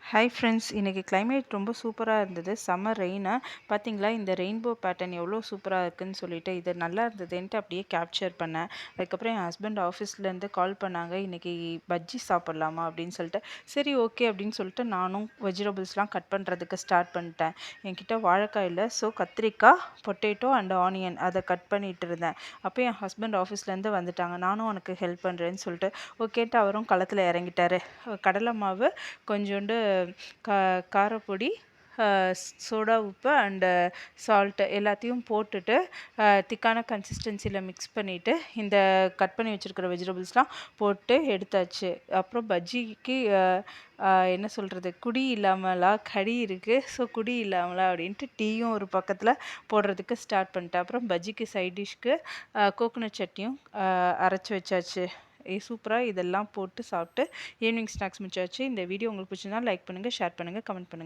Hi friends, இன்னைக்கு climate ரொம்ப சூப்பராக இருந்தது. சம்மர் ரெயினா பார்த்தீங்களா? இந்த ரெயின்போ பேட்டர்ன் எவ்வளோ சூப்பராக இருக்குன்னு சொல்லிட்டு இது நல்லா இருந்ததுன்ட்டு அப்படியே கேப்சர் பண்ணேன். அதுக்கப்புறம் என் ஹஸ்பண்ட் ஆஃபீஸ்லேருந்து கால் பண்ணாங்க. இன்னைக்கு பஜ்ஜி சாப்பிட்லாமா அப்படின்னு சொல்லிட்டு, சரி ஓகே அப்படின்னு சொல்லிட்டு நானும் வெஜிடபிள்ஸ்லாம் கட் பண்ணுறதுக்கு ஸ்டார்ட் பண்ணிட்டேன். என்கிட்ட வாழைக்காய் இல்லை, ஸோ கத்திரிக்காய், பொட்டேட்டோ அண்ட் ஆனியன் அதை கட் பண்ணிட்டு இருந்தேன். அப்போ என் ஹஸ்பண்ட் ஆஃபீஸ்லேருந்து வந்துட்டாங்க. நானும் உனக்கு ஹெல்ப் பண்ணுறேன்னு சொல்லிட்டு ஓகேன்ட்டு அவரும் களத்தில் இறங்கிட்டாரு. கடலை மாவு, கொஞ்சோண்டு கா காரப்பொடி, சோடா உப்பு அண்டு சால்ட்டு எல்லாத்தையும் போட்டுட்டு திக்கான கன்சிஸ்டன்சியில் மிக்ஸ் பண்ணிவிட்டு இந்த கட் பண்ணி வச்சுருக்கிற வெஜிடபிள்ஸ்லாம் போட்டு எடுத்தாச்சு. அப்புறம் பஜ்ஜிக்கு என்ன சொல்கிறது, குடி இல்லாமலா கடி இருக்குது, ஸோ குடி இல்லாமலா அப்படின்ட்டு டீயும் ஒரு பக்கத்தில் போடுறதுக்கு ஸ்டார்ட் பண்ணிட்டேன். அப்புறம் பஜ்ஜிக்கு சைட் டிஷ்க்கு கோகோனட் சட்னியும் அரைச்சி வச்சாச்சு. சூப்பராக இதெல்லாம் போட்டு சாப்பிட்டு ஈவினிங் ஸ்நாக்ஸ் முடிச்சாச்சு. இந்த வீடியோ உங்களுக்கு பிடிச்சிருந்தா லைக் பண்ணுங்கள், ஷேர் பண்ணுங்கள், கமெண்ட் பண்ணுங்கள்.